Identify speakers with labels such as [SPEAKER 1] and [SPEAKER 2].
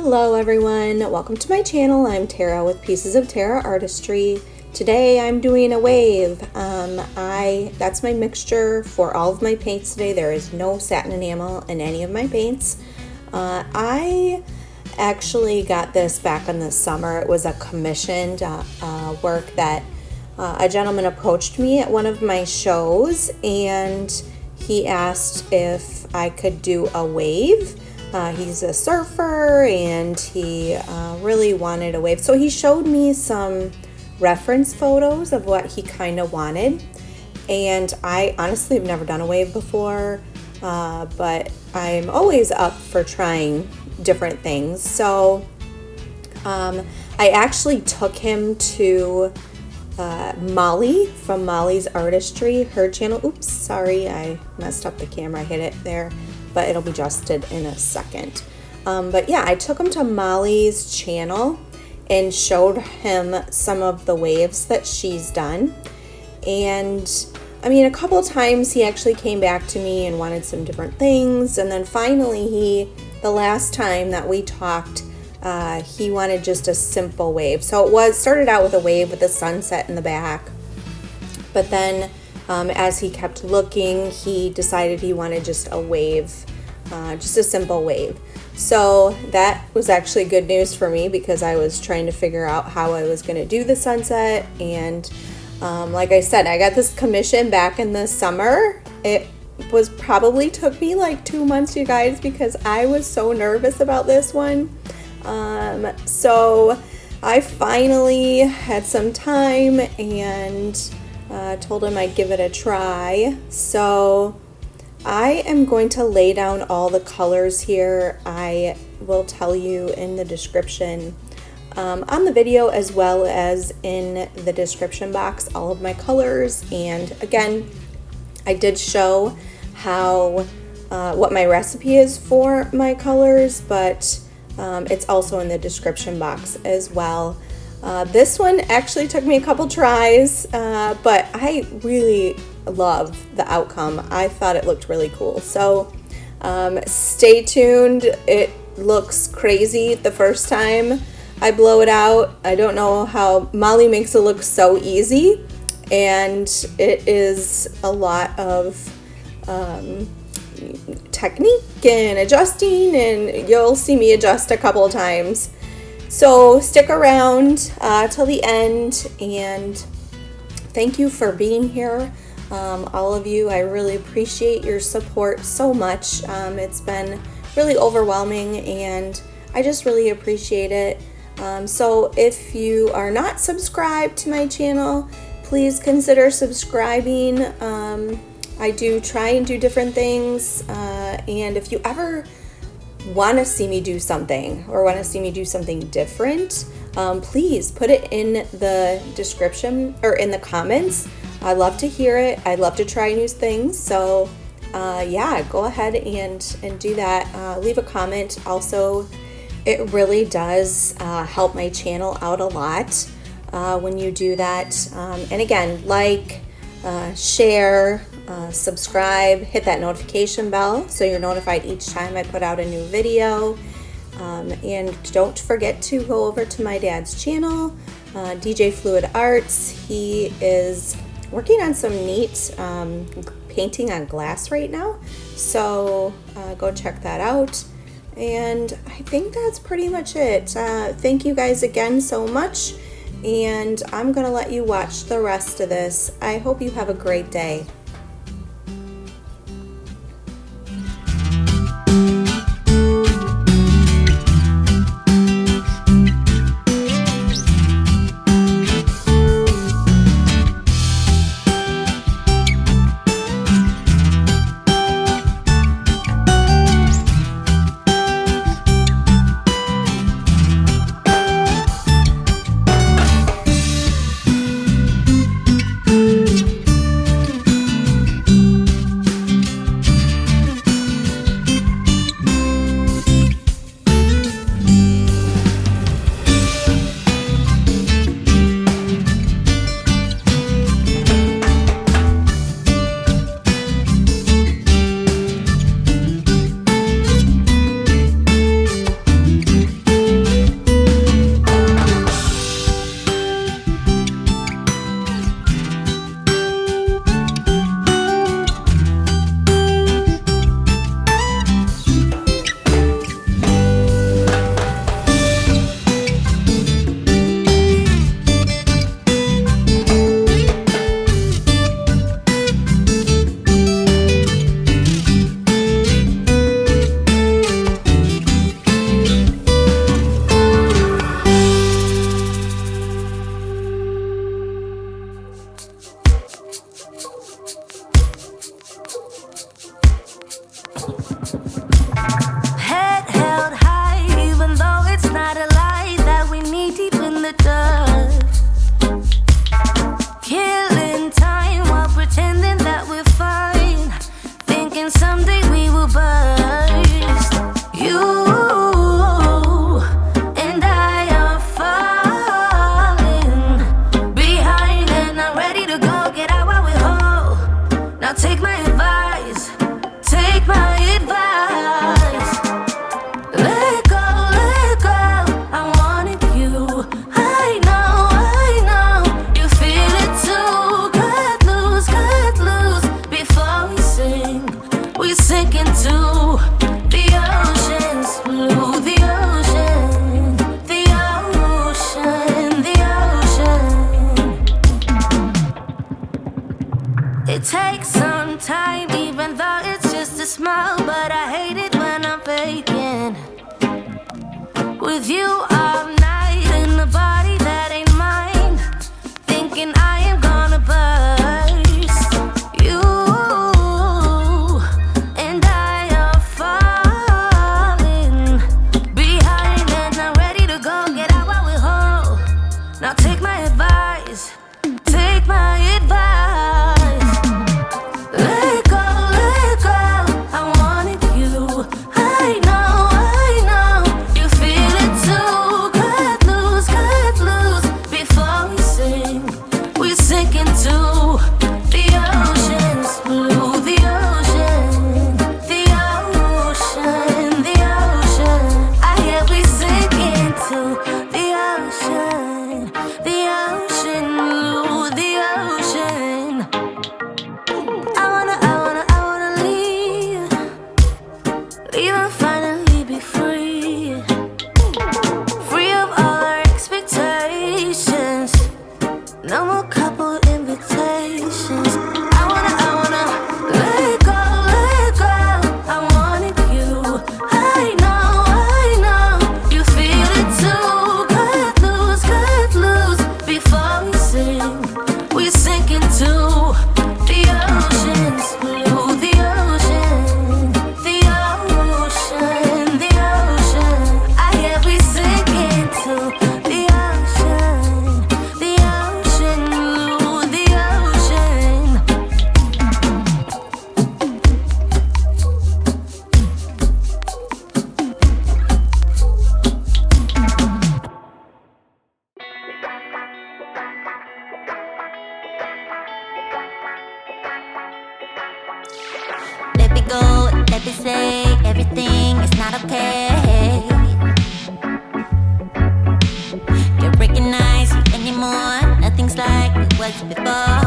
[SPEAKER 1] Hello everyone, welcome to my channel. I'm Tara with Pieces of Tara Artistry. Today I'm doing a wave. That's my mixture for all of my paints today. There is no satin enamel in any of my paints. I actually got this back in the summer. It was a commissioned work that a gentleman approached me at one of my shows, and he asked if I could do a wave. He's a surfer and he really wanted a wave. So he showed me some reference photos of what he kind of wanted. And I honestly have never done a wave before, but I'm always up for trying different things. So I actually took him to Molly from Molly's Artistry, her channel. Oops, sorry, I messed up the camera, I hit it there, but it'll be adjusted in a second. But yeah, I took him to Molly's channel and showed him some of the waves that she's done. And I mean, a couple of times he actually came back to me and wanted some different things. And then finally, the last time that we talked, he wanted just a simple wave. So it started out with a wave with a sunset in the back. But then as he kept looking, he decided he wanted just a wave, just a simple wave. So that was actually good news for me because I was trying to figure out how I was going to do the sunset. And like I said, I got this commission back in the summer. It was probably took me like 2 months, you guys, because I was so nervous about this one. So I finally had some time and told him I'd give it a try. So I am going to lay down all the colors here. I will tell you in the description on the video, as well as in the description box, all of my colors. And again, I did show how what my recipe is for my colors, but it's also in the description box as well. This one actually took me a couple tries, but I really love the outcome. I thought it looked really cool. So stay tuned. It looks crazy the first time I blow it out. I don't know how Molly makes it look so easy, and it is a lot of technique and adjusting, and you'll see me adjust a couple of times. So stick around till the end, and thank you for being here, all of you. I really appreciate your support so much. It's been really overwhelming, and I just really appreciate it. So if you are not subscribed to my channel, please consider subscribing. I do try and do different things, and if you ever want to see me do something or want to see me do something different, please put it in the description or in the comments. I love to hear it. I love to try new things. So yeah, go ahead and do that. Leave a comment. Also, it really does help my channel out a lot when you do that. And again, like, share, subscribe, hit that notification bell so you're notified each time I put out a new video. And don't forget to go over to my dad's channel, DJ Fluid Arts. He is working on some neat painting on glass right now, so go check that out. And I think that's pretty much it. Thank you guys again so much, and I'm gonna let you watch the rest of this. I hope you have a great day.
[SPEAKER 2] We sink into the ocean's blue, the ocean, the ocean, the ocean. It takes some time, even though it's just a smile, but I hate it when I'm faking. With you all night in a body that ain't mine, thinking I am gonna burst. You and I are falling behind, and I'm ready to go get out while we're whole. Now take my advice, take my advice. Let go, I wanted you. I know, you feel it too. Cut loose, before we sing. We sink into the ocean's blue, the ocean, the ocean, the ocean. I hear we sink into the ocean blue, the ocean. I wanna leave and finally be free. Free of all our expectations. No more couple invitations. I wanna let go. I wanted you. I know, you feel it too. Cut loose, before we sing. We sink into the ocean's blue, the ocean, the ocean, the ocean. I hear we sink into the ocean blue, the ocean.
[SPEAKER 3] Let me go, let me say everything is not okay. Can't recognize you anymore. Nothing's like it was before.